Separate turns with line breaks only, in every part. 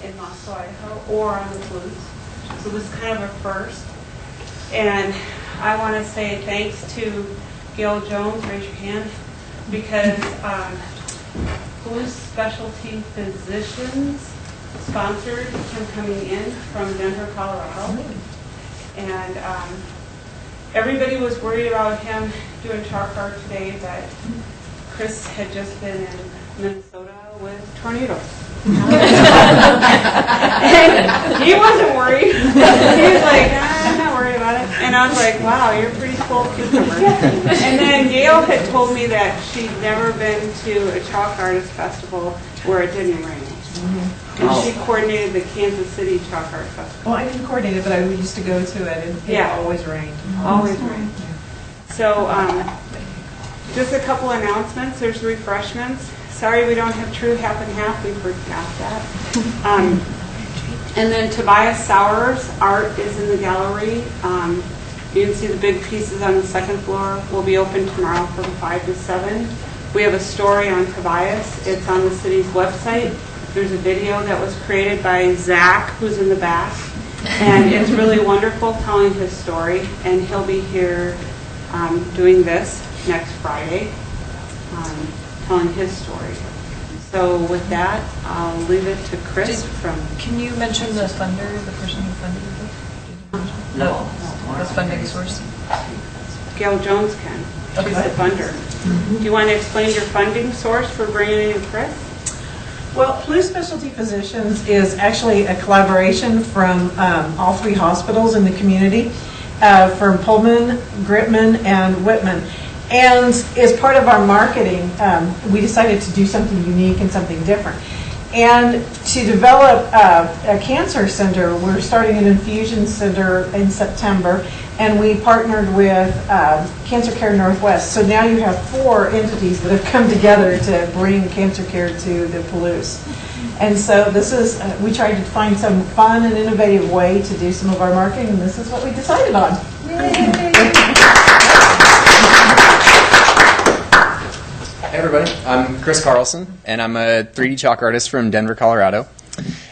in Moscow, Idaho, or on the Palouse. So this is kind of a first. And I want to say thanks to Gail Jones, raise your hand, because Palouse Specialty Physicians sponsored him coming in from Denver, Colorado. And everybody was worried about him doing chalk art today, but Chris had just been in Minnesota with tornadoes. And he wasn't worried. He was like, I'm not worried about it. And I was like, wow, you're pretty full cucumber. And then Gail had told me that she'd never been to a chalk artist festival where it didn't rain. And she coordinated the Kansas City Chalk Art Festival.
Well, I didn't coordinate it, but I used to go to it, and it always rained.
Always rained. So just a couple announcements. There's refreshments. Sorry we don't have true half and half. We've heard past that. And then Tobias Sauer's art is in the gallery. You can see the big pieces on the second floor. We'll be open tomorrow from 5 to 7. We have a story on Tobias. It's on the city's website. There's a video that was created by Zach, who's in the back. And it's really wonderful telling his story. And he'll be here doing this next Friday, telling his story. So with that, I'll leave it to Chris
Can you mention the funder, the person who funded it?
No.
The funding source?
Gail Jones can. She's the funder. Do you want to explain your funding source for bringing in Chris?
Well, Palouse Specialty Physicians is actually a collaboration from all three hospitals in the community, from Pullman, Gritman, and Whitman. And as part of our marketing, we decided to do something unique and something different. And to develop a cancer center, we're starting an infusion center in September, and we partnered with Cancer Care Northwest. So now you have 4 entities that have come together to bring cancer care to the Palouse. And so this is, we tried to find some fun and innovative way to do some of our marketing, and this is what we decided on. Yay!
Hey everybody, I'm Chris Carlson, and I'm a 3D chalk artist from Denver, Colorado.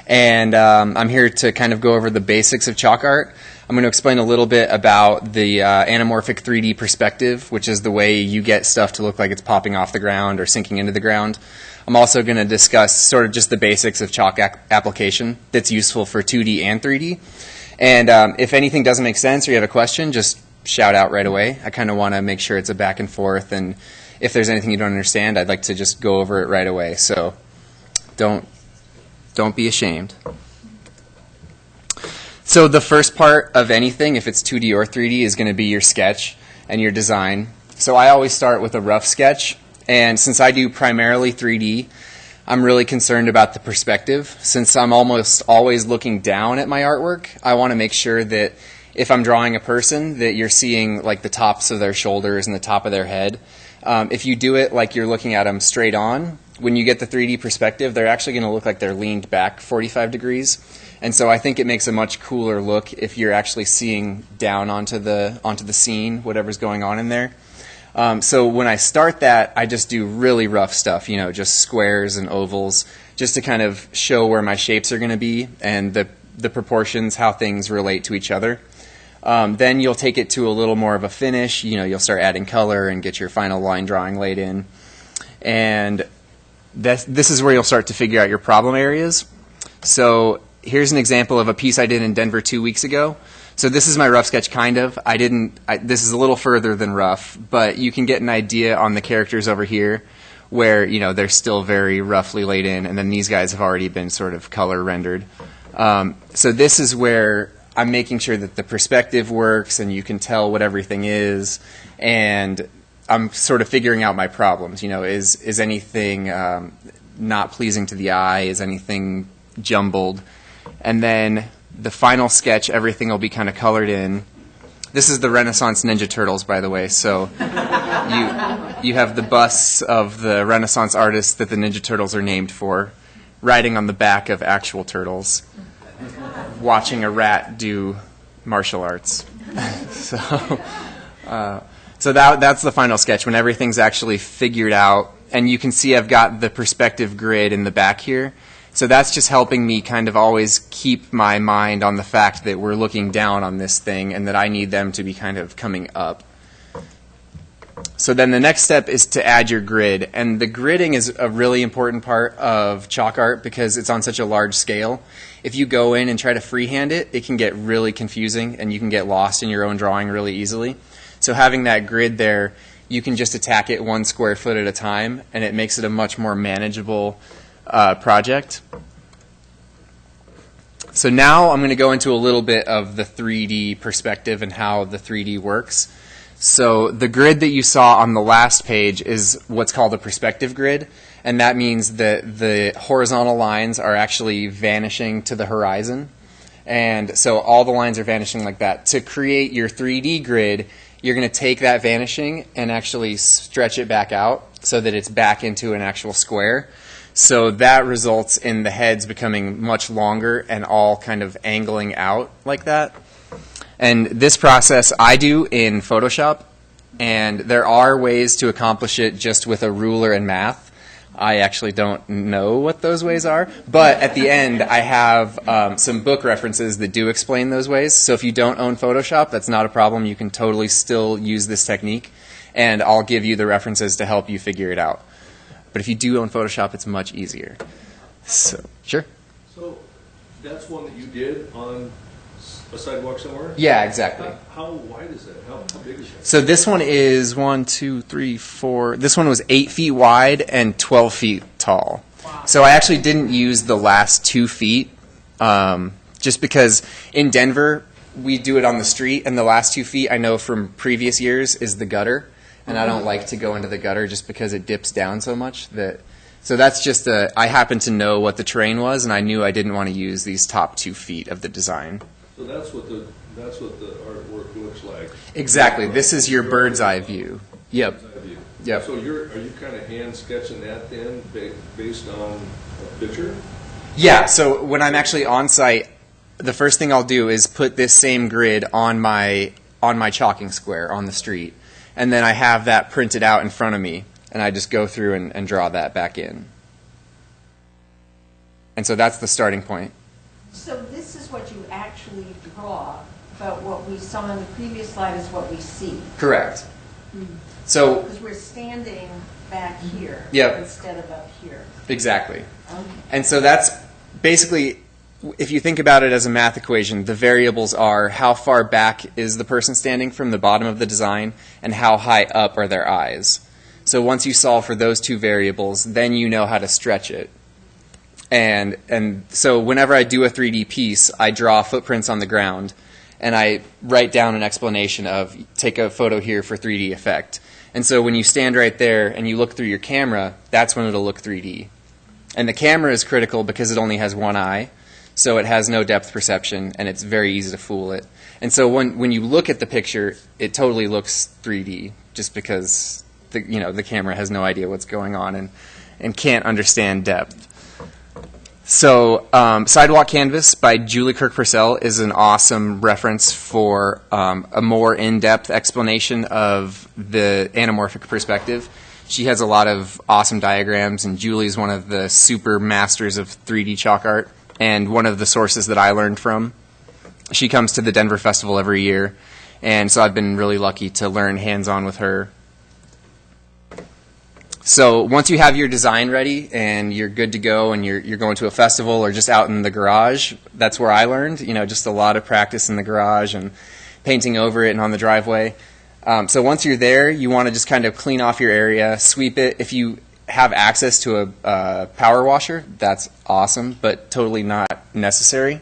And I'm here to kind of go over the basics of chalk art. I'm going to explain a little bit about the anamorphic 3D perspective, which is the way you get stuff to look like it's popping off the ground or sinking into the ground. I'm also going to discuss sort of just the basics of chalk application that's useful for 2D and 3D. And if anything doesn't make sense or you have a question, just shout out right away. I kind of want to make sure it's a back and forth, and if there's anything you don't understand, I'd like to just go over it right away. So don't be ashamed. So the first part of anything, if it's 2D or 3D, is going to be your sketch and your design. So I always start with a rough sketch. And since I do primarily 3D, I'm really concerned about the perspective. Since I'm almost always looking down at my artwork, I want to make sure that if I'm drawing a person, that you're seeing like the tops of their shoulders and the top of their head. If you do it like you're looking at them straight on, when you get the 3D perspective, they're actually going to look like they're leaned back 45 degrees. And so I think it makes a much cooler look if you're actually seeing down onto the scene, whatever's going on in there. So when I start that, I just do really rough stuff, you know, just squares and ovals, just to kind of show where my shapes are going to be and the proportions, how things relate to each other. Then you'll take it to a little more of a finish. You know, you'll start adding color and get your final line drawing laid in. And this is where you'll start to figure out your problem areas. So here's an example of a piece I did in Denver 2 weeks ago. So this is my rough sketch, kind of. This is a little further than rough, but you can get an idea on the characters over here where, you know, they're still very roughly laid in, and then these guys have already been sort of color rendered. So this is where I'm making sure that the perspective works and you can tell what everything is, and I'm sort of figuring out my problems. You know, is anything not pleasing to the eye? Is anything jumbled? And then the final sketch, everything will be kind of colored in. This is the Renaissance Ninja Turtles, by the way. So you have the busts of the Renaissance artists that the Ninja Turtles are named for, riding on the back of actual turtles, watching a rat do martial arts. So that's the final sketch, when everything's actually figured out. And you can see I've got the perspective grid in the back here. So that's just helping me kind of always keep my mind on the fact that we're looking down on this thing and that I need them to be kind of coming up. So then the next step is to add your grid. And the gridding is a really important part of chalk art because it's on such a large scale. If you go in and try to freehand it, it can get really confusing and you can get lost in your own drawing really easily. So having that grid there, you can just attack it 1 square foot at a time, and it makes it a much more manageable project. So now I'm going to go into a little bit of the 3D perspective and how the 3D works. So the grid that you saw on the last page is what's called a perspective grid, and that means that the horizontal lines are actually vanishing to the horizon. And so all the lines are vanishing like that. To create your 3D grid, you're going to take that vanishing and actually stretch it back out so that it's back into an actual square. So that results in the heads becoming much longer and all kind of angling out like that. And this process I do in Photoshop, and there are ways to accomplish it just with a ruler and math. I actually don't know what those ways are, but at the end I have some book references that do explain those ways. So if you don't own Photoshop, that's not a problem. You can totally still use this technique, and I'll give you the references to help you figure it out. But if you do own Photoshop, it's much easier. So, sure.
So that's one that you did on a sidewalk somewhere?
Yeah, exactly.
How wide is that? How big is that?
So this one is 1, 2, 3, 4. This one was 8 feet wide and 12 feet tall. Wow. So I actually didn't use the last 2 feet just because in Denver we do it on the street, and the last 2 feet I know from previous years is the gutter, and I don't like to go into the gutter just because it dips down so much that. So that's just I happened to know what the terrain was, and I knew I didn't want to use these top 2 feet of the design.
So that's what the artwork looks like.
Exactly. This is your bird's eye view. Yep.
Bird's eye view.
Yep.
So are you kind of hand sketching that then based on a picture?
Yeah. So when I'm actually on site, the first thing I'll do is put this same grid on my chalking square on the street, and then I have that printed out in front of me, and I just go through and draw that back in. And so that's the starting point.
So this is what you actually draw, but what we saw on the previous slide is what we see.
Correct. So
Because we're standing back here
Yep.
instead of up here.
exactly.
Okay.
And so that's basically, if you think about it as a math equation, the variables are how far back is the person standing from the bottom of the design and how high up are their eyes. So once you solve for those two variables, then you know how to stretch it. And so whenever I do a 3D piece, I draw footprints on the ground, and I write down an explanation of take a photo here for 3D effect. And so when you stand right there and you look through your camera, that's when it'll look 3D. And the camera is critical because it only has one eye, so it has no depth perception, and it's very easy to fool it. And so when you look at the picture, it totally looks 3D just because the camera has no idea what's going on and can't understand depth. So Sidewalk Canvas by Julie Kirk Purcell is an awesome reference for a more in-depth explanation of the anamorphic perspective. She has a lot of awesome diagrams, and Julie's one of the super masters of 3D chalk art and one of the sources that I learned from. She comes to the Denver Festival every year, and so I've been really lucky to learn hands-on with her. So once you have your design ready and you're good to go and you're going to a festival or just out in the garage, that's where I learned, just a lot of practice in the garage and painting over it and on the driveway. So once you're there, you want to just kind of clean off your area, sweep it. If you have access to a power washer, that's awesome, but totally not necessary.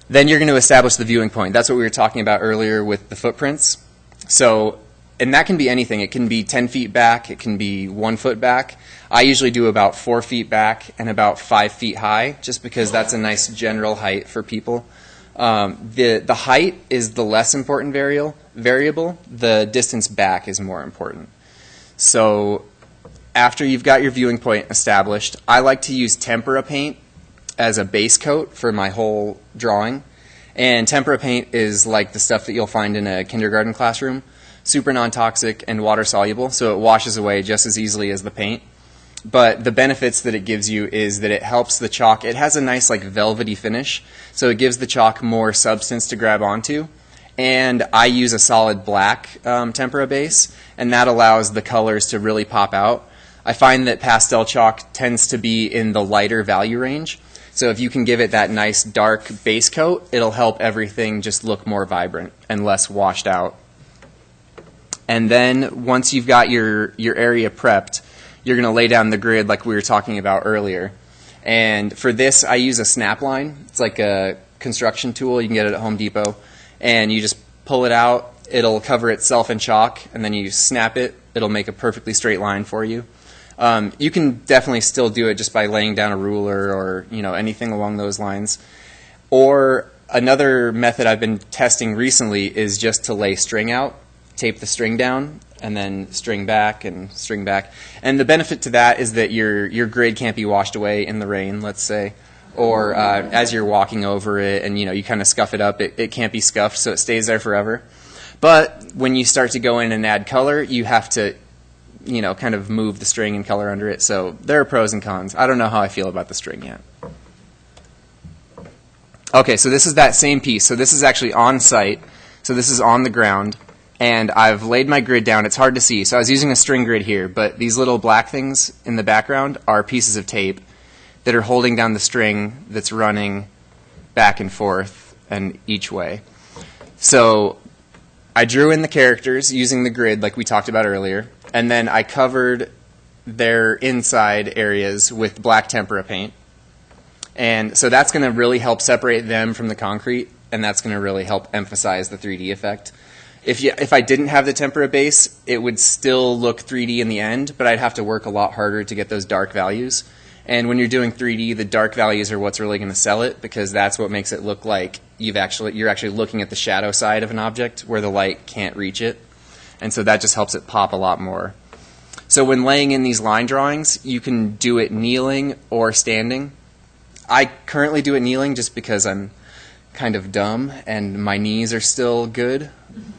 Then you're going to establish the viewing point. That's what we were talking about earlier with the footprints. And that can be anything. It can be 10 feet back. It can be 1 foot back. I usually do about 4 feet back and about 5 feet high, just because that's a nice general height for people. The height is the less important variable. The distance back is more important. So after you've got your viewing point established, I like to use tempera paint as a base coat for my whole drawing. And tempera paint is like the stuff that you'll find in a kindergarten classroom. Super non-toxic and water-soluble, so it washes away just as easily as the paint. But the benefits that it gives you is that it helps the chalk. It has a nice like velvety finish, so it gives the chalk more substance to grab onto. And I use a solid black tempera base, and that allows the colors to really pop out. I find that pastel chalk tends to be in the lighter value range. So if you can give it that nice dark base coat, it'll help everything just look more vibrant and less washed out. And then once you've got your area prepped, you're going to lay down the grid like we were talking about earlier. And for this, I use a snap line. It's like a construction tool. You can get it at Home Depot. And you just pull it out. It'll cover itself in chalk, and then you snap it. It'll make a perfectly straight line for you. You can definitely still do it just by laying down a ruler or anything along those lines. Or another method I've been testing recently is just to lay string out, tape the string down, and then string back and string back. And the benefit to that is that your grid can't be washed away in the rain, let's say, or as you're walking over it and you kind of scuff it up, it can't be scuffed, so it stays there forever. But when you start to go in and add color, you have to kind of move the string and color under it. So there are pros and cons. I don't know how I feel about the string yet. Okay, so this is that same piece. So this is actually on site. So this is on the ground. And I've laid my grid down. It's hard to see. So I was using a string grid here, but these little black things in the background are pieces of tape that are holding down the string that's running back and forth and each way. So I drew in the characters using the grid like we talked about earlier, and then I covered their inside areas with black tempera paint. And so that's going to really help separate them from the concrete, and that's going to really help emphasize the 3D effect. If I didn't have the tempera base, it would still look 3D in the end, but I'd have to work a lot harder to get those dark values. And when you're doing 3D, the dark values are what's really going to sell it, because that's what makes it look like you're actually looking at the shadow side of an object where the light can't reach it. And so that just helps it pop a lot more. So when laying in these line drawings, you can do it kneeling or standing. I currently do it kneeling just because I'm kind of dumb and my knees are still good.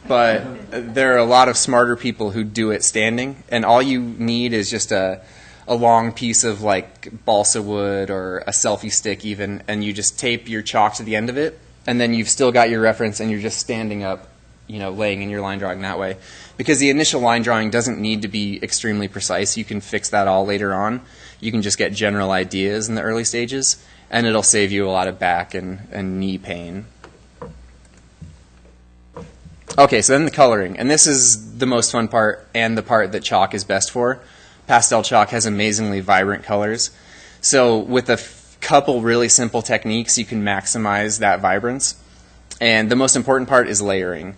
But there are a lot of smarter people who do it standing, and all you need is just a long piece of like balsa wood or a selfie stick even, and you just tape your chalk to the end of it, and then you've still got your reference and you're just standing up, laying in your line drawing that way. Because the initial line drawing doesn't need to be extremely precise. You can fix that all later on. You can just get general ideas in the early stages, and it'll save you a lot of back and knee pain. Okay, so then the coloring. And this is the most fun part and the part that chalk is best for. Pastel chalk has amazingly vibrant colors. So with a couple really simple techniques, you can maximize that vibrance. And the most important part is layering.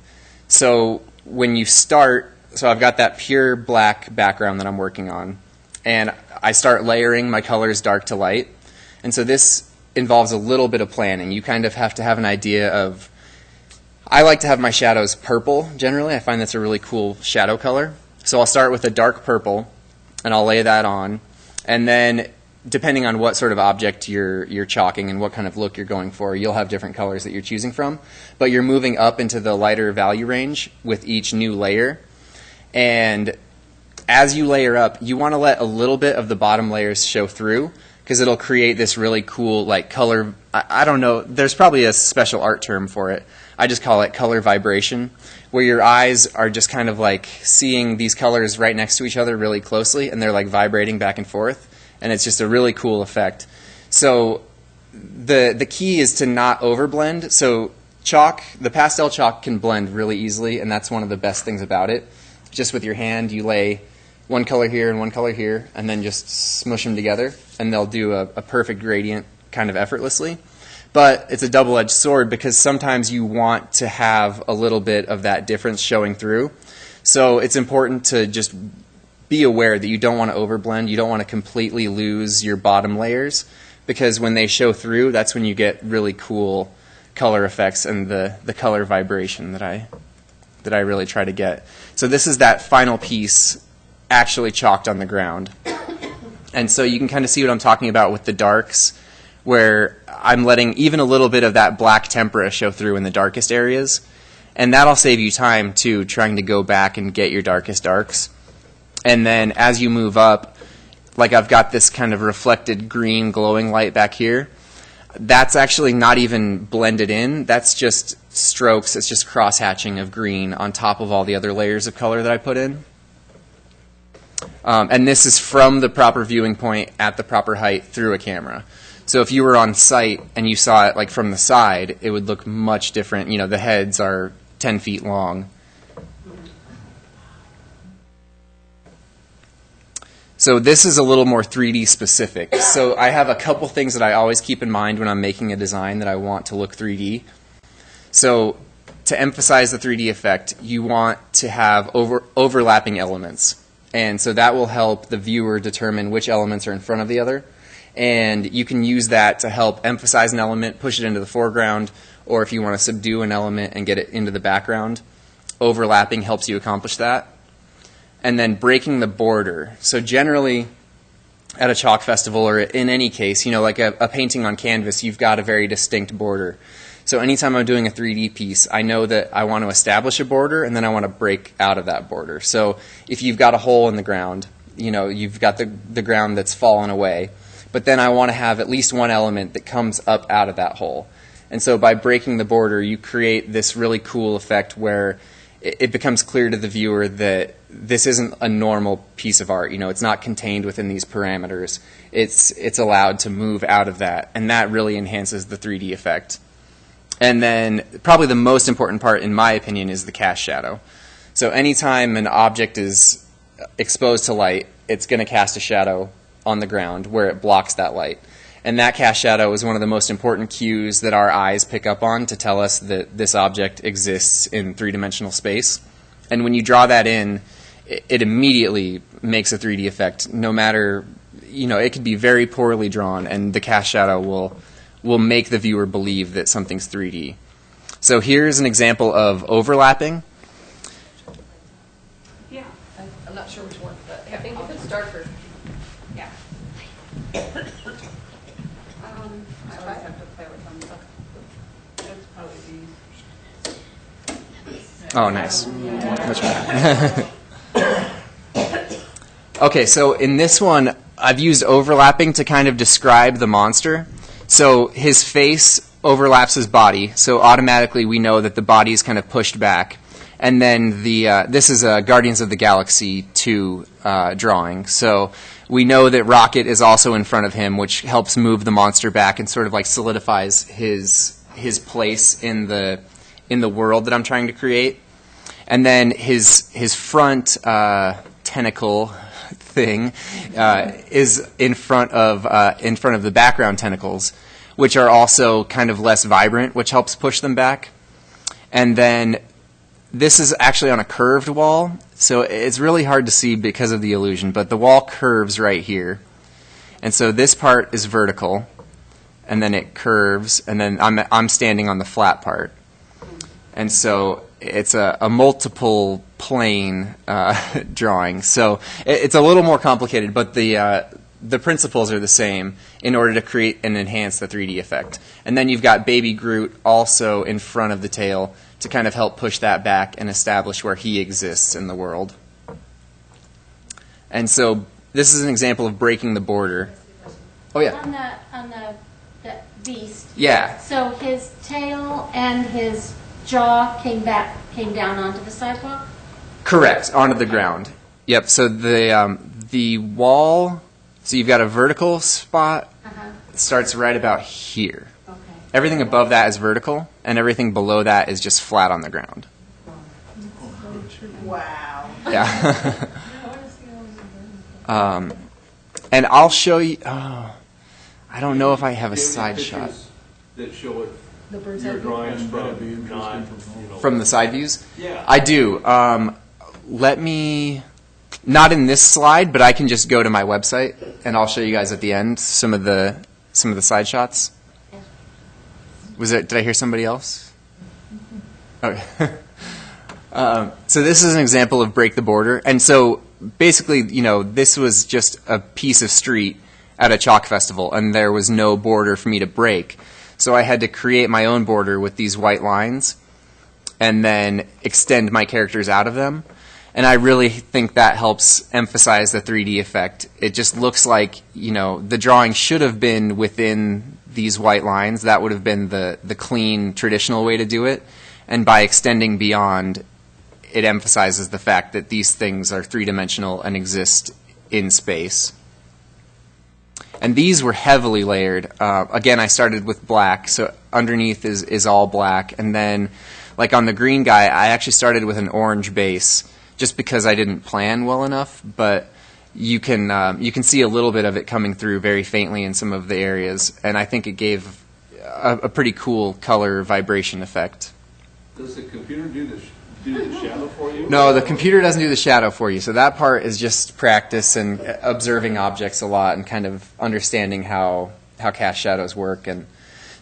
So when you start, so I've got that pure black background that I'm working on, and I start layering my colors dark to light. And so this involves a little bit of planning. You kind of have to have an idea of, I like to have my shadows purple generally. I find that's a really cool shadow color. So I'll start with a dark purple, and I'll lay that on. And then depending on what sort of object you're chalking and what kind of look you're going for, you'll have different colors that you're choosing from. But you're moving up into the lighter value range with each new layer. And as you layer up, you want to let a little bit of the bottom layers show through, because it'll create this really cool like color. I don't know, there's probably a special art term for it. I just call it color vibration, where your eyes are just kind of like seeing these colors right next to each other really closely, and they're like vibrating back and forth, and it's just a really cool effect. So the key is to not overblend. So chalk, the pastel chalk can blend really easily, and that's one of the best things about it. Just with your hand, you lay one color here and one color here, and then just smush them together, and they'll do a perfect gradient kind of effortlessly. But it's a double-edged sword, because sometimes you want to have a little bit of that difference showing through. So it's important to just be aware that you don't want to overblend. You don't want to completely lose your bottom layers, because when they show through, that's when you get really cool color effects and the color vibration that I really try to get. So this is that final piece actually chalked on the ground. And so you can kind of see what I'm talking about with the darks, where I'm letting even a little bit of that black tempera show through in the darkest areas. And that'll save you time, too, trying to go back and get your darkest darks. And then as you move up, like I've got this kind of reflected green glowing light back here. That's actually not even blended in. That's just strokes. It's just cross-hatching of green on top of all the other layers of color that I put in. And this is from the proper viewing point at the proper height through a camera. So if you were on site and you saw it like from the side, it would look much different. You know, the heads are 10 feet long. So this is a little more 3D specific. So I have a couple things that I always keep in mind when I'm making a design that I want to look 3D. So to emphasize the 3D effect, you want to have overlapping elements. And so that will help the viewer determine which elements are in front of the other. And you can use that to help emphasize an element, push it into the foreground, or if you want to subdue an element and get it into the background, overlapping helps you accomplish that. And then breaking the border. So generally, at a chalk festival or in any case, you know, like a painting on canvas, you've got a very distinct border. So anytime I'm doing a 3D piece, I know that I want to establish a border and then I want to break out of that border. So if you've got a hole in the ground, you know, you've got the ground that's fallen away, but then I want to have at least one element that comes up out of that hole. And so by breaking the border, you create this really cool effect where it becomes clear to the viewer that this isn't a normal piece of art. You know, it's not contained within these parameters. It's allowed to move out of that, and that really enhances the 3D effect. And then probably the most important part, in my opinion, is the cast shadow. So anytime an object is exposed to light, it's going to cast a shadow on the ground where it blocks that light. And that cast shadow is one of the most important cues that our eyes pick up on to tell us that this object exists in three-dimensional space. And when you draw that in, it immediately makes a 3D effect. No matter, you know, it could be very poorly drawn, and the cast shadow will make the viewer believe that something's 3D. So here's an example of overlapping.
Yeah.
I'm not sure which one, but I think if it's darker.
Yeah.
I always have to play with them. That's probably
Oh, nice. Much better. Okay, so in this one, I've used overlapping to kind of describe the monster. So his face overlaps his body, so automatically we know that the body is kind of pushed back. And then this is a Guardians of the Galaxy 2 drawing. So we know that Rocket is also in front of him, which helps move the monster back and sort of like solidifies his place in the world that I'm trying to create. And then his front tentacle thing is in front of the background tentacles, which are also kind of less vibrant, which helps push them back. And then this is actually on a curved wall, so it's really hard to see because of the illusion, but the wall curves right here. And so this part is vertical, and then it curves, and then I'm standing on the flat part. And so it's a multiple plane drawing. So it's a little more complicated, but the principles are the same in order to create and enhance the 3D effect. And then you've got Baby Groot also in front of the tail to kind of help push that back and establish where he exists in the world. And so this is an example of breaking the border. Oh, yeah.
On the beast.
Yeah.
So his tail and his jaw came down onto the sidewalk?
Correct, onto the ground. Yep, so the wall, so you've got a vertical spot. It starts right about here.
Okay.
Everything above that is vertical, and everything below that is just flat on the ground.
Wow.
Yeah. And I'll show you, I don't know if I have a
Do you
side
any
shot.
pictures that show it,
The bird's
your
eye view?
drawings from not, you know.
From the side views?
Yeah.
I do. Let me, not in this slide, but I can just go to my website, and I'll show you guys at the end some of the side shots. Did I hear somebody else? Okay. So this is an example of break the border. And so basically, you know, this was just a piece of street at a chalk festival, and there was no border for me to break. So I had to create my own border with these white lines and then extend my characters out of them. And I really think that helps emphasize the 3D effect. It just looks like, the drawing should have been within these white lines. That would have been the clean, traditional way to do it. And by extending beyond, it emphasizes the fact that these things are three-dimensional and exist in space. And these were heavily layered. Again, I started with black, so underneath is all black. And then, like on the green guy, I actually started with an orange base, just because I didn't plan well enough. But you can see a little bit of it coming through very faintly in some of the areas, and I think it gave a pretty cool color vibration effect.
Does the computer do the shadow for you?
No, the computer doesn't do the shadow for you. So that part is just practice and observing objects a lot and kind of understanding how cast shadows work. And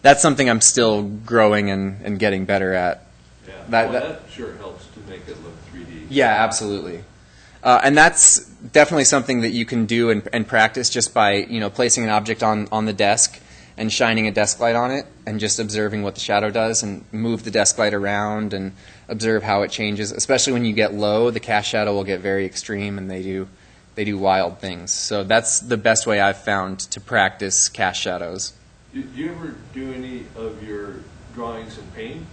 that's something I'm still growing and getting better at.
Yeah,
That
sure helps to make it look 3D.
Yeah, absolutely. And that's definitely something that you can do and practice just by placing an object on the desk and shining a desk light on it and just observing what the shadow does and move the desk light around and observe how it changes. Especially when you get low, the cast shadow will get very extreme and they do wild things. So that's the best way I've found to practice cast shadows.
Do you ever do any of your drawings in paint?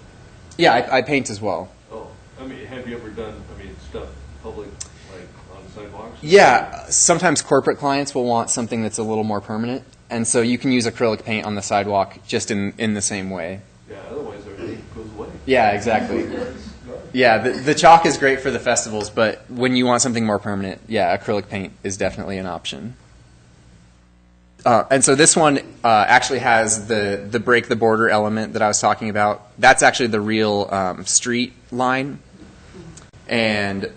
Yeah, I paint as well.
Oh, have you ever done stuff public, like on sidewalks?
Yeah, sometimes corporate clients will want something that's a little more permanent, and so you can use acrylic paint on the sidewalk just in the same way.
Yeah, otherwise everything goes away.
Yeah, exactly. Yeah, the chalk is great for the festivals, but when you want something more permanent, yeah, acrylic paint is definitely an option. And so this one actually has the break the border element that I was talking about. That's actually the real street line. And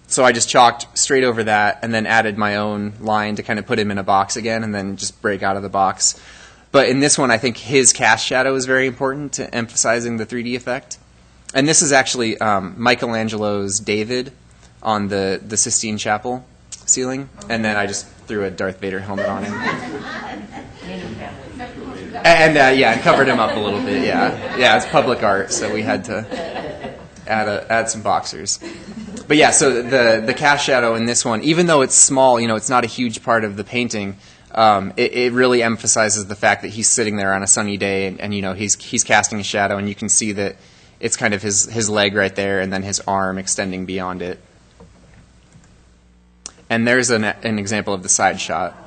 so I just chalked straight over that and then added my own line to kind of put him in a box again and then just break out of the box. But in this one, I think his cast shadow is very important to emphasizing the 3D effect. And this is actually Michelangelo's David on the Sistine Chapel ceiling. And then I just threw a Darth Vader helmet on him. And covered him up a little bit, yeah. It's public art, so we had to add some boxers. But yeah, so the cast shadow in this one, even though it's small, it's not a huge part of the painting, it really emphasizes the fact that he's sitting there on a sunny day and he's casting a shadow, and you can see that it's kind of his leg right there and then his arm extending beyond it. And there's an example of the side shot.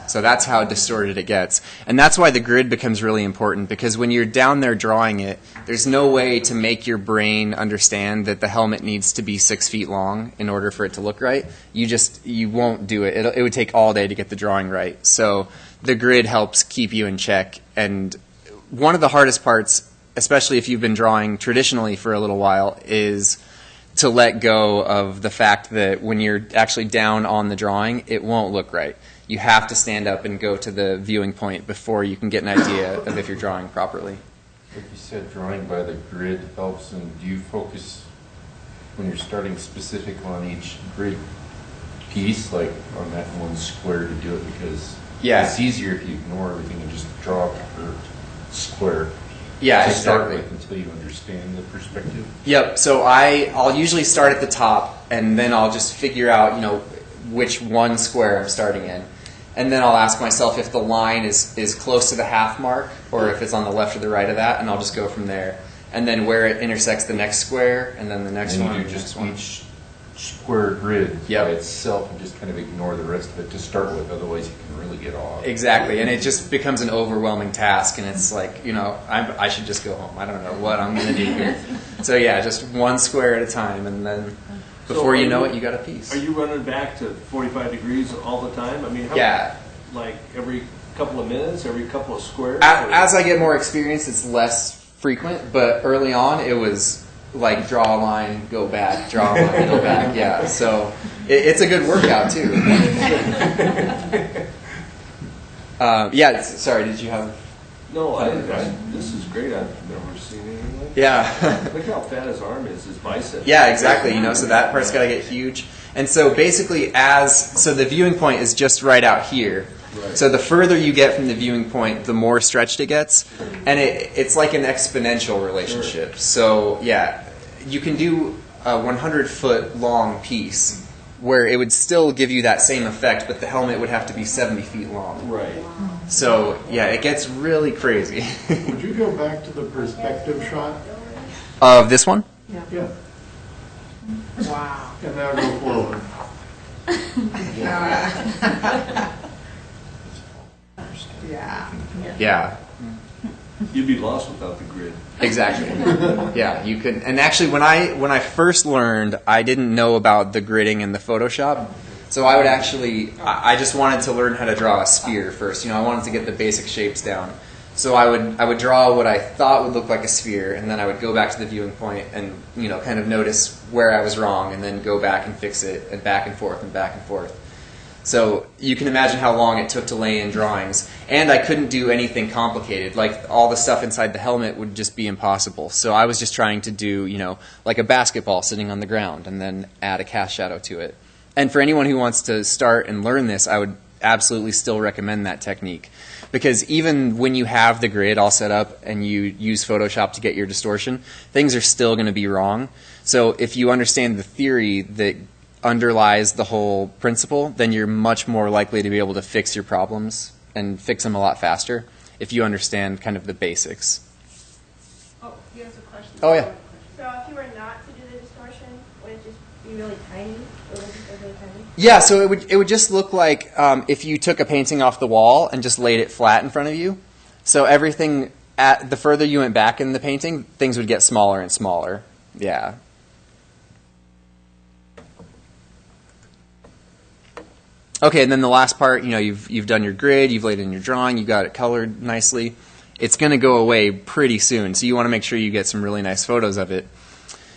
So that's how distorted it gets. And that's why the grid becomes really important, because when you're down there drawing it, there's no way to make your brain understand that the helmet needs to be 6 feet long in order for it to look right. You won't do it. It would take all day to get the drawing right. So the grid helps keep you in check. And one of the hardest parts, especially if you've been drawing traditionally for a little while, is to let go of the fact that when you're actually down on the drawing, it won't look right. You have to stand up and go to the viewing point before you can get an idea of if you're drawing properly.
Like you said, drawing by the grid helps, and do you focus when you're starting specific on each grid piece, like on that one square to do it? Because it's easier if you ignore everything and just draw a curved square.
Yeah,
to
exactly.
start with until you understand the perspective.
Yep. So I'll usually start at the top, and then I'll just figure out which one square I'm starting in. And then I'll ask myself if the line is close to the half mark or if it's on the left or the right of that, and I'll just go from there. And then where it intersects the next square, and then the next one.
And you do just each square grid by itself and just kind of ignore the rest of it to start with, otherwise you can really get off.
Exactly, and it just becomes an overwhelming task, and it's like, I should just go home. I don't know what I'm going to do here. So yeah, just one square at a time, and then before you know it, you got a piece.
Are you running back to 45 degrees all the time? Like every couple of minutes, every couple of squares?
As I get more experience, it's less frequent, but early on it was like draw a line, go back, draw a line, go back. Yeah, so it's a good workout too. Sorry, did you have...
No, this is great. I've never seen anything like that.
Yeah.
Look how fat his arm is, his bicep.
Yeah, exactly. So that part's got to get huge. And so basically so the viewing point is just right out here. Right. So the further you get from the viewing point, the more stretched it gets. And it's like an exponential relationship. Sure. So yeah, you can do a 100-foot long piece where it would still give you that same effect, but the helmet would have to be 70 feet long.
Right.
So, yeah, it gets really crazy.
Would you go back to the perspective shot?
Of this one?
Yeah.
Wow.
And now go forward.
Yeah.
Yeah.
You'd be lost without the grid.
Exactly. Yeah, you could. And actually, when I first learned, I didn't know about the gridding and the Photoshop. So I would I just wanted to learn how to draw a sphere first. I wanted to get the basic shapes down. So I would draw what I thought would look like a sphere, and then I would go back to the viewing point and kind of notice where I was wrong, and then go back and fix it, and back and forth and back and forth. So you can imagine how long it took to lay in drawings. And I couldn't do anything complicated. Like, all the stuff inside the helmet would just be impossible. So I was just trying to do, like a basketball sitting on the ground and then add a cast shadow to it. And for anyone who wants to start and learn this, I would absolutely still recommend that technique. Because even when you have the grid all set up and you use Photoshop to get your distortion, things are still going to be wrong. So if you understand the theory that underlies the whole principle, then you're much more likely to be able to fix your problems and fix them a lot faster if you understand kind of the basics.
Oh, he has a question.
Oh, yeah.
So if you were not to do the distortion, would it just be really tiny? Or would it just be really tiny?
Yeah, so it would just look like if you took a painting off the wall and just laid it flat in front of you. So everything, the further you went back in the painting, things would get smaller and smaller. Yeah. Okay, and then the last part, you've done your grid, you've laid in your drawing, you got it colored nicely. It's going to go away pretty soon, so you want to make sure you get some really nice photos of it.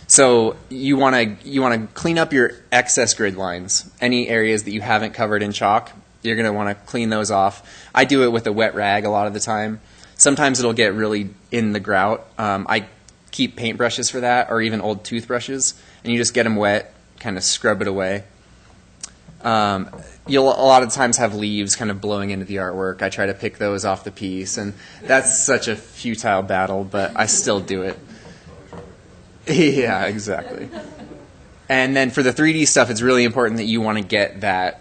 So you want to clean up your excess grid lines. Any areas that you haven't covered in chalk, you're going to want to clean those off. I do it with a wet rag a lot of the time. Sometimes it'll get really in the grout. I keep paintbrushes for that, or even old toothbrushes, and you just get them wet, kind of scrub it away. You'll a lot of times have leaves kind of blowing into the artwork. I try to pick those off the piece, and that's such a futile battle, but I still do it. Yeah, exactly. And then for the 3D stuff, it's really important that you want to get that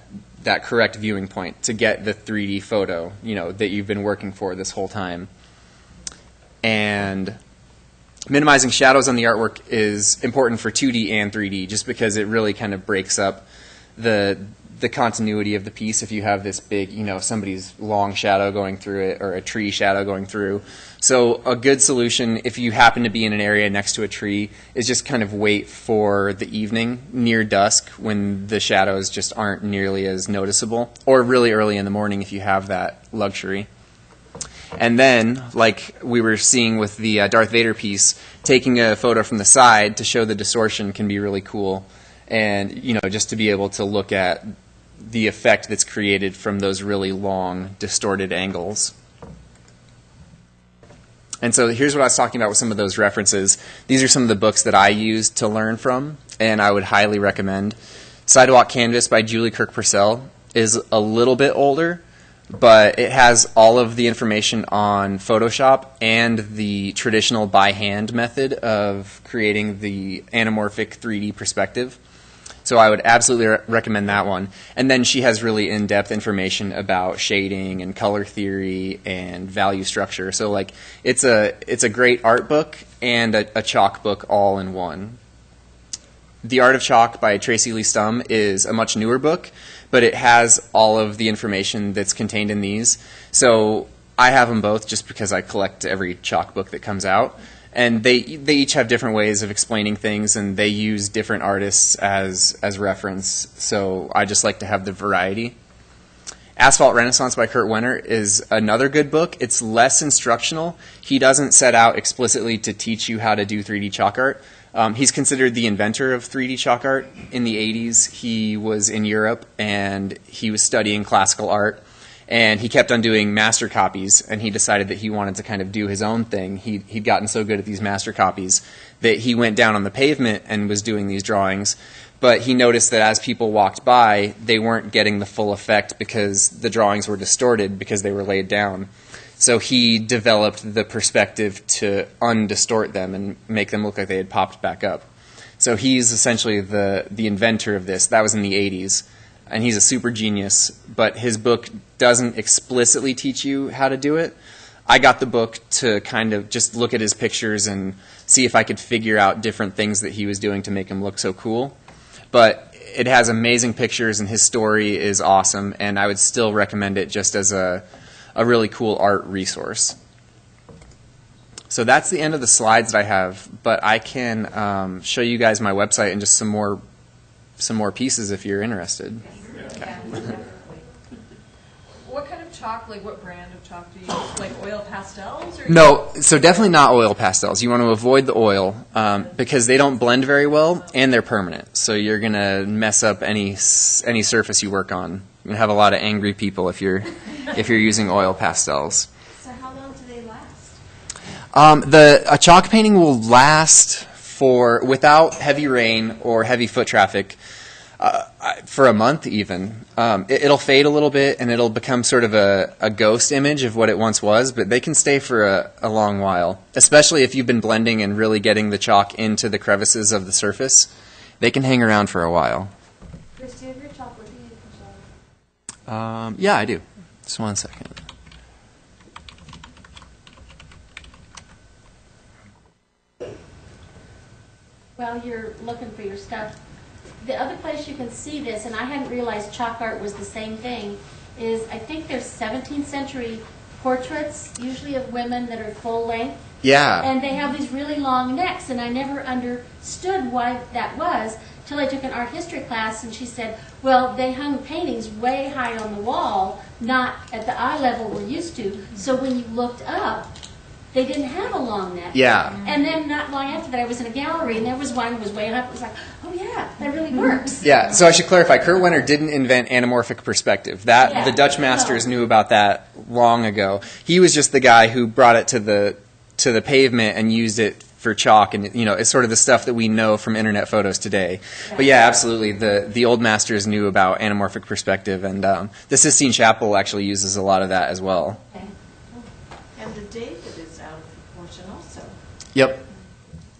correct viewing point to get the 3D photo, that you've been working for this whole time. And minimizing shadows on the artwork is important for 2D and 3D, just because it really kind of breaks up the continuity of the piece if you have this big, somebody's long shadow going through it or a tree shadow going through. So a good solution, if you happen to be in an area next to a tree, is just kind of wait for the evening, near dusk, when the shadows just aren't nearly as noticeable, or really early in the morning if you have that luxury. And then, like we were seeing with the Darth Vader piece, taking a photo from the side to show the distortion can be really cool. And, just to be able to look at the effect that's created from those really long, distorted angles. And so here's what I was talking about with some of those references. These are some of the books that I used to learn from, and I would highly recommend. Sidewalk Canvas by Julie Kirk Purcell is a little bit older, but it has all of the information on Photoshop and the traditional by hand method of creating the anamorphic 3D perspective. So I would absolutely recommend that one. And then she has really in-depth information about shading and color theory and value structure. So it's a great art book and a chalk book all in one. The Art of Chalk by Tracy Lee Stum is a much newer book, but it has all of the information that's contained in these. So I have them both just because I collect every chalk book that comes out. And they each have different ways of explaining things, and they use different artists as reference. So I just like to have the variety. Asphalt Renaissance by Kurt Wenner is another good book. It's less instructional. He doesn't set out explicitly to teach you how to do 3D chalk art. He's considered the inventor of 3D chalk art. In the 80s, he was in Europe, and he was studying classical art. And he kept on doing master copies, and he decided that he wanted to kind of do his own thing. He'd gotten so good at these master copies that he went down on the pavement and was doing these drawings. But he noticed that as people walked by, they weren't getting the full effect because the drawings were distorted because they were laid down. So he developed the perspective to undistort them and make them look like they had popped back up. So he's essentially the inventor of this. That was in the 80s, and he's a super genius, but his book doesn't explicitly teach you how to do it. I got the book to kind of just look at his pictures and see if I could figure out different things that he was doing to make him look so cool. But it has amazing pictures, and his story is awesome, and I would still recommend it just as a really cool art resource. So that's the end of the slides that I have, but I can show you guys my website and just some more pieces if you're interested. Okay.
What kind of chalk, like what brand of chalk do you use? Like oil pastels? Or
No, so definitely not oil pastels. You want to avoid the oil because they don't blend very well and they're permanent. So you're going to mess up any surface you work on. You're going to have a lot of angry people if you're using oil pastels.
So how long do they last?
A chalk painting will last without heavy rain or heavy foot traffic for a month even. It'll fade a little bit and it'll become sort of a ghost image of what it once was, but they can stay for a long while, especially if you've been blending and really getting the chalk into the crevices of the surface. They can hang around for a while.
Chris, do you have your chalk with you? You can show.
Yeah, I do. Just one second.
While you're looking for your stuff, the other place you can see this, and I hadn't realized chalk art was the same thing, is I think there's 17th century portraits, usually of women that are full length.
Yeah.
And they have these really long necks, and I never understood why that was till I took an art history class, and she said, well, they hung paintings way high on the wall, not at the eye level we're used to, so when you looked up, they didn't have a long neck.
Yeah.
And then not long after that, I was in a gallery, and there was one that was way up. It was like, oh yeah, that really works.
Yeah, so I should clarify, Kurt Wenner didn't invent anamorphic perspective. The Dutch masters knew about that long ago. He was just the guy who brought it to the pavement and used it for chalk, and it's sort of the stuff that we know from internet photos today. But yeah, absolutely, the old masters knew about anamorphic perspective, and the Sistine Chapel actually uses a lot of that as well.
Okay. And the David is out of proportion also.
Yep.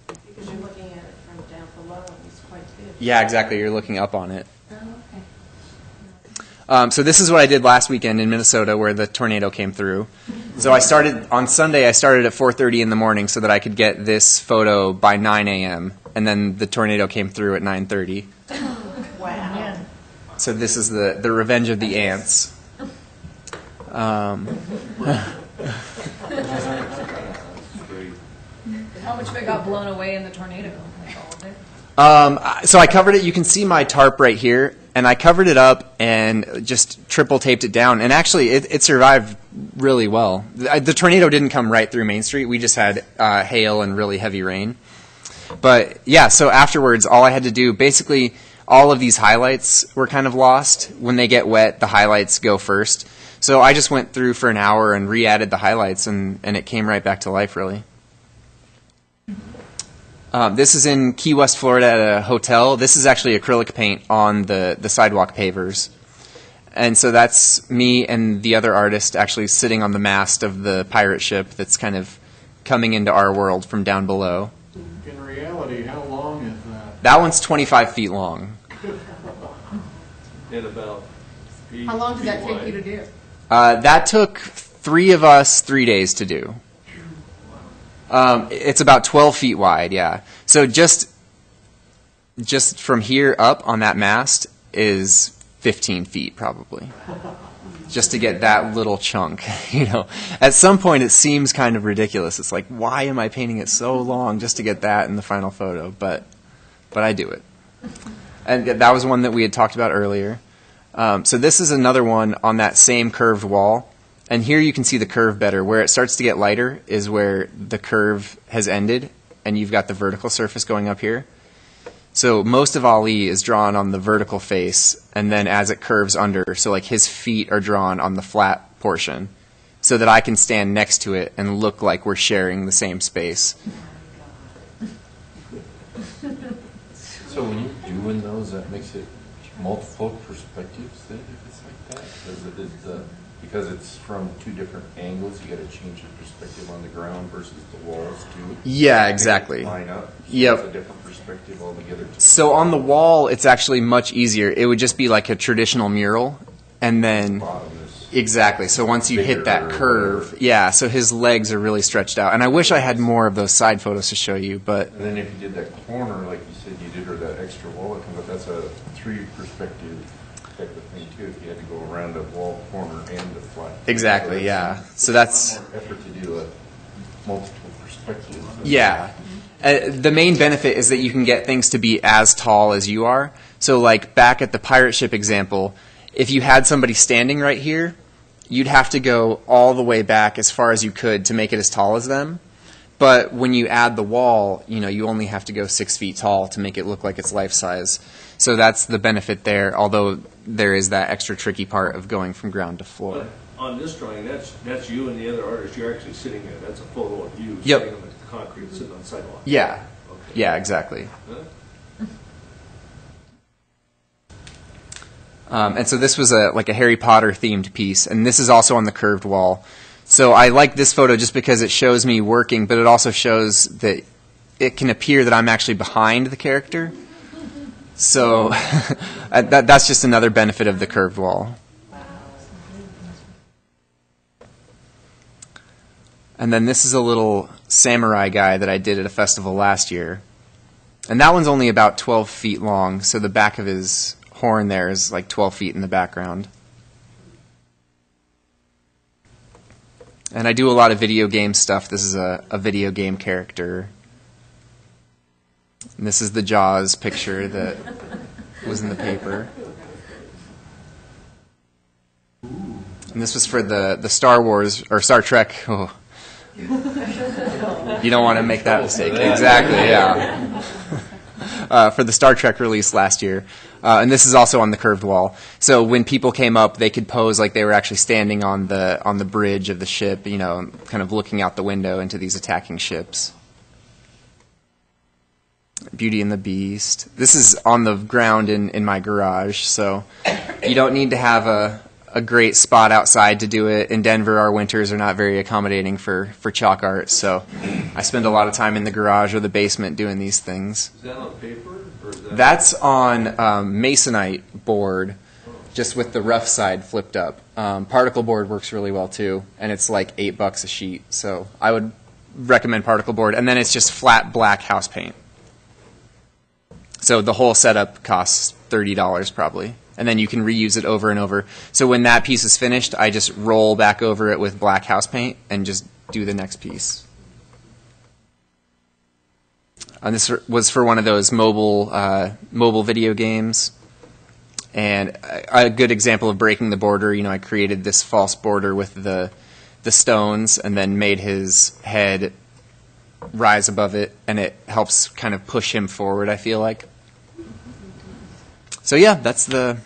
Because you're looking at it from down below, it's quite big.
Yeah, exactly. You're looking up on it.
Oh, okay.
So this is what I did last weekend in Minnesota where the tornado came through. So on Sunday, I started at 4:30 in the morning so that I could get this photo by 9 a.m. And then the tornado came through at 9:30.
Wow.
So this is the revenge of the ants.
how much of it got blown away in the tornado? Like all of it?
So I covered it. You can see my tarp right here. And I covered it up and just triple taped it down. And actually, it survived really well. The tornado didn't come right through Main Street. We just had hail and really heavy rain. But yeah, so afterwards, all I had to do, basically, all of these highlights were kind of lost. When they get wet, the highlights go first. So I just went through for an hour and re-added the highlights, and it came right back to life, really. This is in Key West, Florida at a hotel. This is actually acrylic paint on the sidewalk pavers. And so that's me and the other artist actually sitting on the mast of the pirate ship that's kind of coming into our world from down below.
In reality, how long is that?
That one's 25 feet long.
And about 8
How long did that
feet
take
wide.
you to do?
That took 3 of us 3 days to do. It's about 12 feet wide, yeah. So just from here up on that mast is 15 feet probably. Just to get that little chunk, At some point it seems kind of ridiculous. It's like, why am I painting it so long just to get that in the final photo? But I do it. And that was one that we had talked about earlier. So this is another one on that same curved wall. And here you can see the curve better. Where it starts to get lighter is where the curve has ended, and you've got the vertical surface going up here. So most of Ali is drawn on the vertical face, and then as it curves under, so like his feet are drawn on the flat portion, so that I can stand next to it and look like we're sharing the same space.
So when you're doing those, that makes it multiple perspectives then, if it's like that? Does it because it's from two different angles, you gotta change the perspective on the ground versus the walls too.
Yeah, exactly.
Line up. So
Yep.
It's a different perspective altogether.
So on the wall, it's actually much easier. It would just be like a traditional mural, and then
Bottom is
exactly. So once you hit that
bigger or
curve,
whatever.
yeah. So his legs are really stretched out, and I wish I had more of those side photos to show you, but
And then if you did that corner, like you said you did, or that extra wall, but that's a 3 perspective type of thing too. If you had to go around a wall corner and the flat.
exactly,
So
yeah.
it's
So
a lot
that's
more effort to do a multiple perspectives.
yeah. The main benefit is that you can get things to be as tall as you are. So like back at the pirate ship example, if you had somebody standing right here, you'd have to go all the way back as far as you could to make it as tall as them. But when you add the wall, you only have to go 6 feet tall to make it look like it's life size. So that's the benefit there, although there is that extra tricky part of going from ground to floor.
But on this drawing, that's you and the other artist. You're actually sitting there. That's a photo of you
Yep.
sitting on the concrete, sitting on the sidewalk.
Yeah.
Okay.
Yeah, exactly.
Huh?
And so this was like a Harry Potter themed piece, and this is also on the curved wall. So I like this photo just because it shows me working, but it also shows that it can appear that I'm actually behind the character. So that's just another benefit of the curved wall. And then this is a little samurai guy that I did at a festival last year. And that one's only about 12 feet long, so the back of his horn there is like 12 feet in the background. And I do a lot of video game stuff. This is a video game character. And this is the Jaws picture that was in the paper. And this was for the Star Wars, or Star Trek. Oh. You don't want to make that mistake. Exactly, yeah. For the Star Trek release last year. And this is also on the curved wall. So when people came up, they could pose like they were actually standing on the bridge of the ship, kind of looking out the window into these attacking ships. Beauty and the Beast. This is on the ground in my garage, so you don't need to have a great spot outside to do it. In Denver, our winters are not very accommodating for chalk art, so I spend a lot of time in the garage or the basement doing these things.
Is that on paper? Or is that
That's on masonite board, just with the rough side flipped up. Particle board works really well too, and it's like $8 a sheet, so I would recommend particle board. And then it's just flat black house paint. So the whole setup costs $30 probably. And then you can reuse it over and over. So when that piece is finished, I just roll back over it with black house paint and just do the next piece. And this was for one of those mobile video games. And a good example of breaking the border, I created this false border with the stones and then made his head rise above it, and it helps kind of push him forward, I feel like. So yeah, that's the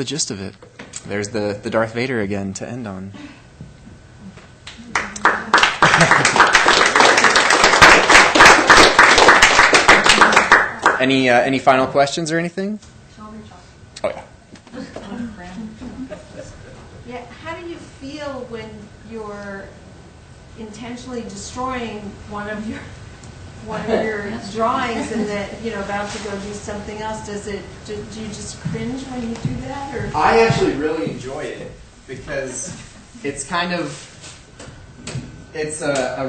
gist of it. There's the Darth Vader again to end on. Any final questions or anything? Oh yeah.
Yeah, how do you feel when you're intentionally destroying one of your drawings and that about to go do something else? Do you just cringe when you do that, or?
I actually really enjoy it because it's a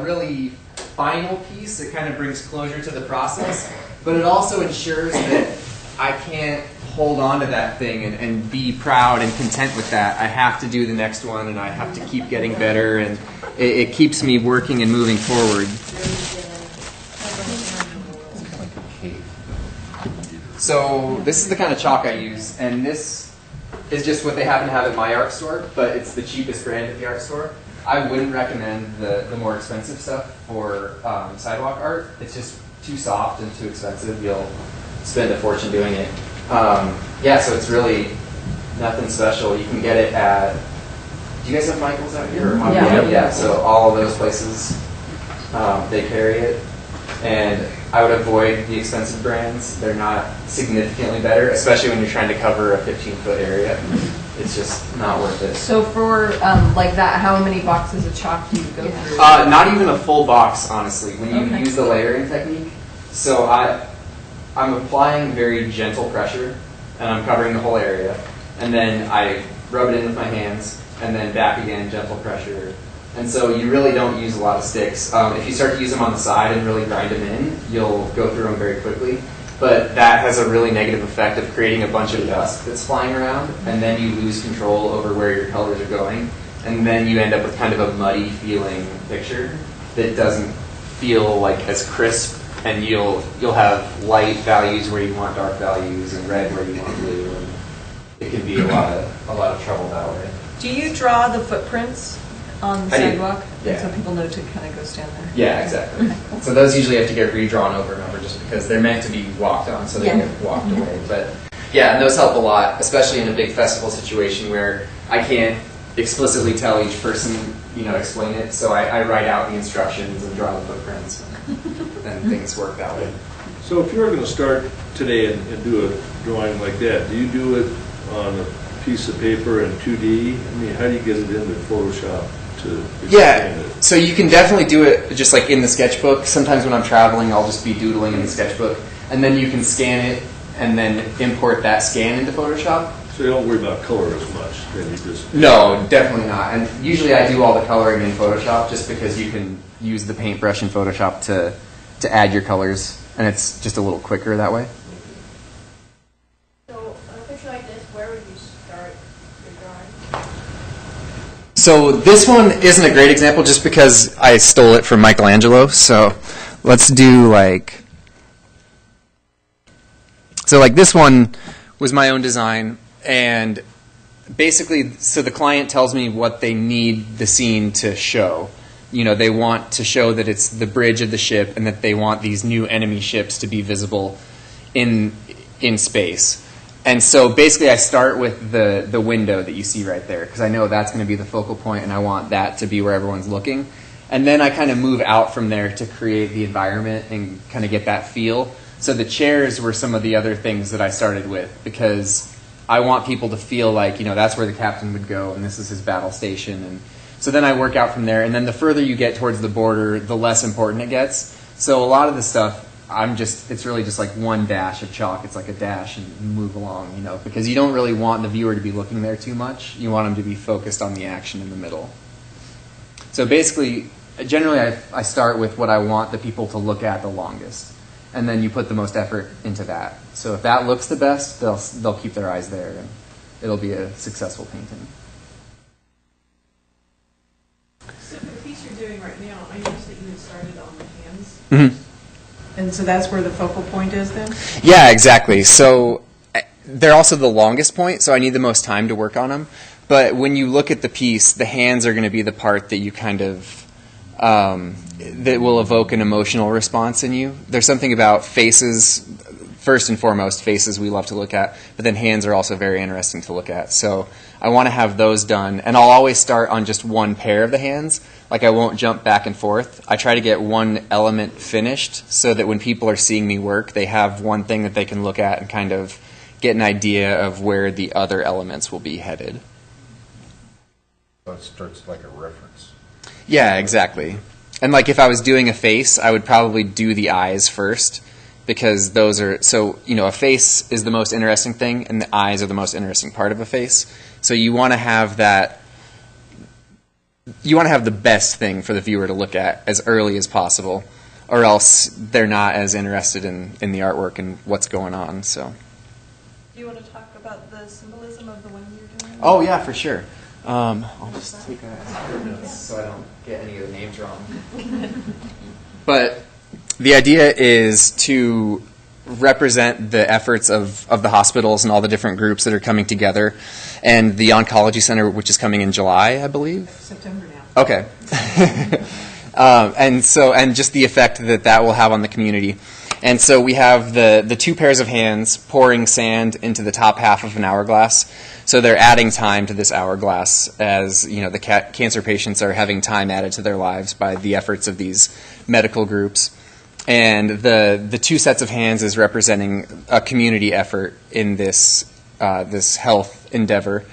really final piece. It kind of brings closure to the process, but it also ensures that I can't hold on to that thing and be proud and content with that. I have to do the next one, and I have to keep getting better, and it keeps me working and moving forward. So this is the kind of chalk I use, and this is just what they happen to have at my art store, but it's the cheapest brand at the art store. I wouldn't recommend the more expensive stuff for sidewalk art. It's just too soft and too expensive. You'll spend a fortune doing it. Yeah, so it's really nothing special. You can get it at, do you guys have Michael's out here? Yeah, so all of those places, they carry it. And I would avoid the expensive brands. They're not significantly better, especially when you're trying to cover a 15-foot area. It's just not worth it.
So for like that, how many boxes of chalk do you go through?
Not even a full box, honestly, when you use the layering technique. So I'm applying very gentle pressure, and I'm covering the whole area. And then I rub it in with my hands, and then back again, gentle pressure. And so you really don't use a lot of sticks. If you start to use them on the side and really grind them in, you'll go through them very quickly. But that has a really negative effect of creating a bunch of dust that's flying around, and then you lose control over where your colors are going, and then you end up with kind of a muddy feeling picture that doesn't feel like as crisp, and you'll have light values where you want dark values and red where you want blue, and it can be a lot of trouble that way.
Do you draw the footprints on the sidewalk?
Yeah.
So people know to kind of go stand there.
Yeah, exactly. So those usually have to get redrawn over and over just because they're meant to be walked on, so they get walked away. But yeah, and those help a lot, especially in a big festival situation where I can't explicitly tell each person, explain it. So I write out the instructions and draw the footprints, and things work that way.
So if you were going to start today and do a drawing like that, do you do it on a piece of paper in 2D? I mean, how do you get it into Photoshop?
Yeah, so you can definitely do it just like in the sketchbook. Sometimes when I'm traveling, I'll just be doodling in the sketchbook, and then you can scan it and then import that scan into Photoshop.
So you don't worry about color as much, then you just...
No, definitely not. And usually I do all the coloring in Photoshop just because you can use the paintbrush in Photoshop to add your colors, and it's just a little quicker that way.
So on a picture like this, where would you start your drawing?
So this one isn't a great example just because I stole it from Michelangelo. So let's do So this one was my own design, and basically, so the client tells me what they need the scene to show. They want to show that it's the bridge of the ship and that they want these new enemy ships to be visible in space. And so basically I start with the window that you see right there because I know that's going to be the focal point and I want that to be where everyone's looking. And then I kind of move out from there to create the environment and kind of get that feel. So the chairs were some of the other things that I started with because I want people to feel like, that's where the captain would go and this is his battle station. And so then I work out from there. And then the further you get towards the border, the less important it gets. So a lot of the stuff, it's really just like one dash of chalk. It's like a dash and move along, because you don't really want the viewer to be looking there too much. You want them to be focused on the action in the middle. So basically, generally I start with what I want the people to look at the longest. And then you put the most effort into that. So if that looks the best, they'll keep their eyes there and it'll be a successful painting.
So the piece you're doing right now, I noticed that you had started on the hands.
Mm-hmm.
And so that's where the focal point is then?
Yeah, exactly. So they're also the longest point, so I need the most time to work on them. But when you look at the piece, the hands are going to be the part that you kind of, that will evoke an emotional response in you. There's something about faces, first and foremost, faces we love to look at, but then hands are also very interesting to look at. So I want to have those done, and I'll always start on just one pair of the hands. Like I won't jump back and forth. I try to get one element finished so that when people are seeing me work, they have one thing that they can look at and kind of get an idea of where the other elements will be headed.
So it starts like a reference.
Yeah, exactly. And like if I was doing a face, I would probably do the eyes first because those are, so, a face is the most interesting thing and the eyes are the most interesting part of a face. So you want to have that, you want to have the best thing for the viewer to look at as early as possible, or else they're not as interested in the artwork and what's going on. So.
Do you want to talk about the symbolism of the one you're doing?
Oh yeah, for sure. I'll just take a notes so I don't get any of the names wrong. But the idea is to represent the efforts of the hospitals and all the different groups that are coming together, and the Oncology Center, which is coming in July, I believe.
September now.
Okay. And just the effect that will have on the community. And so we have the two pairs of hands pouring sand into the top half of an hourglass. So they're adding time to this hourglass as the cancer patients are having time added to their lives by the efforts of these medical groups. And the two sets of hands is representing a community effort in this health endeavor.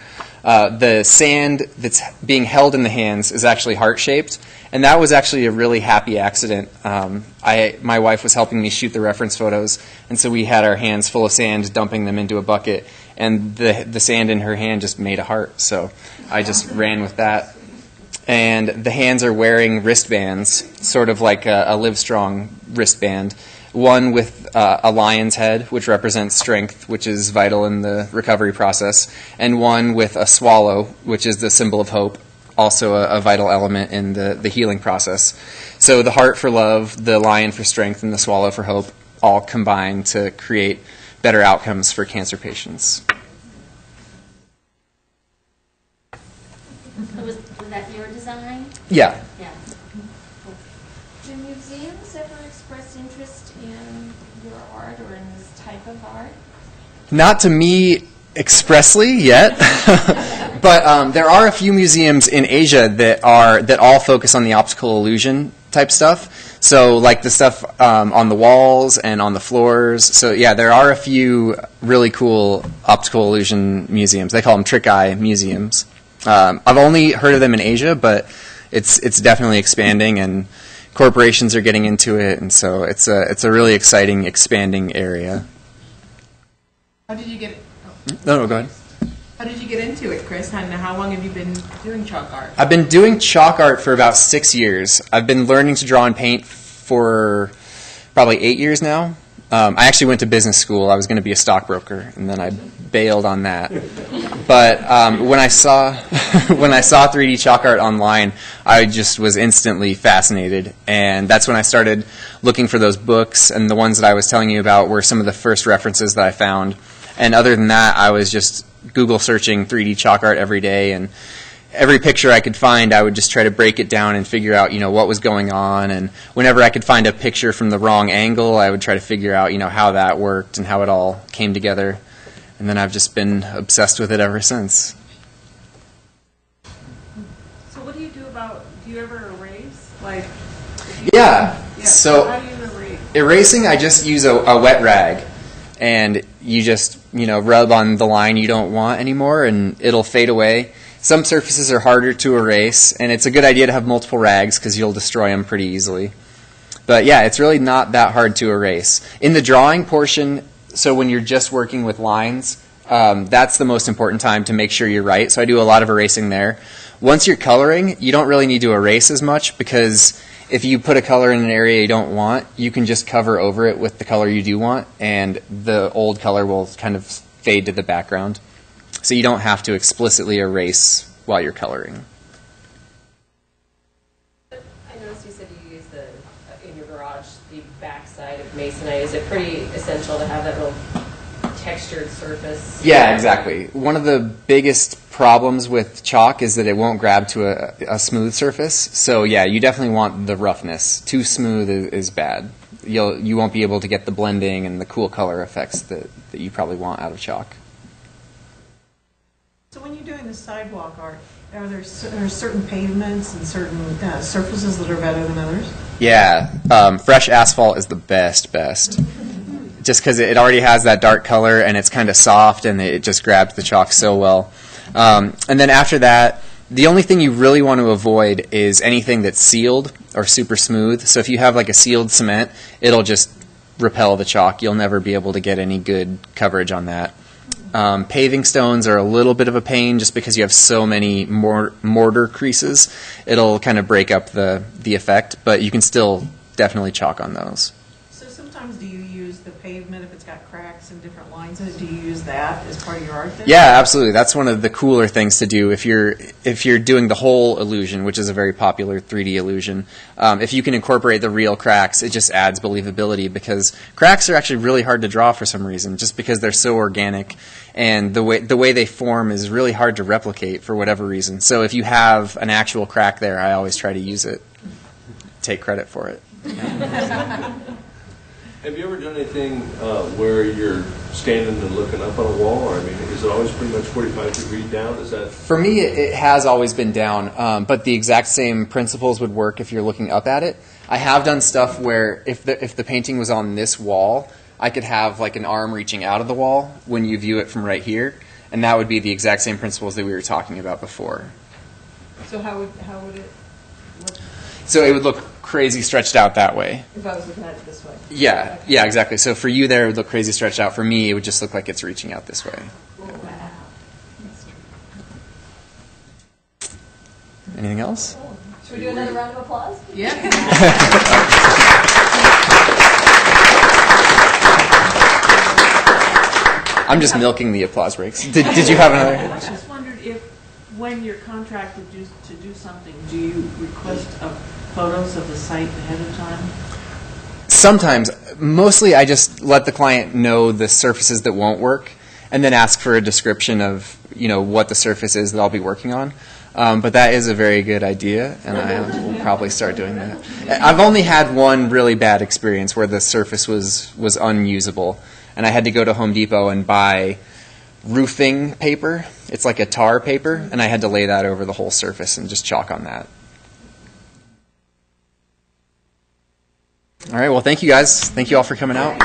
The sand that's being held in the hands is actually heart-shaped, and that was actually a really happy accident. My wife was helping me shoot the reference photos, and so we had our hands full of sand, dumping them into a bucket, and the sand in her hand just made a heart, so I just ran with that. And the hands are wearing wristbands, sort of like a Livestrong wristband. One with a lion's head, which represents strength, which is vital in the recovery process, and one with a swallow, which is the symbol of hope, also a vital element in the healing process. So the heart for love, the lion for strength, and the swallow for hope all combine to create better outcomes for cancer patients.
So was that your design?
Yeah.
Yeah.
Do museums ever express interest in your art or in this type of art?
Not to me expressly yet, but there are a few museums in Asia that all focus on the optical illusion type stuff. So like the stuff on the walls and on the floors. So yeah, there are a few really cool optical illusion museums. They call them trick eye museums. I've only heard of them in Asia, but it's definitely expanding, and corporations are getting into it, and so it's a really exciting, expanding area.
How did you get?
No, go ahead.
How did you get into it, Chris? And how long have you been doing chalk art?
I've been doing chalk art for about 6 years. I've been learning to draw and paint for probably 8 years now. I actually went to business school. I was going to be a stockbroker, and then I bailed on that. But when I saw 3D chalk art online, I just was instantly fascinated, and that's when I started looking for those books. And the ones that I was telling you about were some of the first references that I found. And other than that, I was just Google searching 3D chalk art every day, and every picture I could find, I would just try to break it down and figure out, what was going on. And whenever I could find a picture from the wrong angle, I would try to figure out, how that worked and how it all came together. And then I've just been obsessed with it ever since.
So what do you ever erase?
Yeah. So
how do you erase?
erasing, I just use a wet rag. And you just, rub on the line you don't want anymore, and it'll fade away. Some surfaces are harder to erase, and it's a good idea to have multiple rags because you'll destroy them pretty easily. But yeah, it's really not that hard to erase. In the drawing portion, so when you're just working with lines, that's the most important time to make sure you're right. So I do a lot of erasing there. Once you're coloring, you don't really need to erase as much, because if you put a color in an area you don't want, you can just cover over it with the color you do want, and the old color will kind of fade to the background. So you don't have to explicitly erase while you're coloring.
I noticed you said you use in your garage, the backside of masonite. Is it pretty essential to have that little textured surface?
Yeah, exactly. One of the biggest problems with chalk is that it won't grab to a smooth surface. So yeah, you definitely want the roughness. Too smooth is bad. You won't be able to get the blending and the cool color effects that you probably want out of chalk.
So when you're doing the sidewalk art, are there certain pavements and certain surfaces that are better than others?
Yeah, fresh asphalt is the best. Just because it already has that dark color and it's kind of soft and it just grabs the chalk so well. And then after that, the only thing you really want to avoid is anything that's sealed or super smooth. So if you have like a sealed cement, it'll just repel the chalk. You'll never be able to get any good coverage on that. Paving stones are a little bit of a pain just because you have so many mortar creases. It'll kind of break up the effect, but you can still definitely chalk on those.
So sometimes do you use the pavement if it's got cracks and different lines in it? Do you use that as part of your art then?
Yeah, absolutely. That's one of the cooler things to do if you're doing the whole illusion, which is a very popular 3D illusion. If you can incorporate the real cracks, it just adds believability, because cracks are actually really hard to draw for some reason, just because they're so organic, and the way they form is really hard to replicate for whatever reason. So if you have an actual crack there, I always try to use it. Take credit for it.
Have you ever done anything where you're standing and looking up on a wall? Or, I mean, is it always pretty much 45 degrees down? Is that?
For me, it has always been down, but the exact same principles would work if you're looking up at it. I have done stuff where if the painting was on this wall, I could have like an arm reaching out of the wall when you view it from right here, And that would be the exact same principles that we were talking about before.
So how would it look
So it would look crazy stretched out that way.
if I was looking at it this way?
Yeah, yeah, exactly. So for you there, it would look crazy stretched out. For me, it would just look like it's reaching out this way. Anything else?
Should we do another round of applause?
Yeah.
I'm just milking the applause breaks. Did you have another?
I just wondered if, when you're contracted to do something, do you request photos of the site ahead of time?
Sometimes. Mostly I just let the client know the surfaces that won't work and then ask for a description of, what the surface is that I'll be working on. But that is a very good idea, and I will probably start doing that. I've only had one really bad experience where the surface was unusable, and I had to go to Home Depot and buy roofing paper. It's like a tar paper, and I had to lay that over the whole surface and just chalk on that. All right, well, thank you guys. Thank you all for coming out.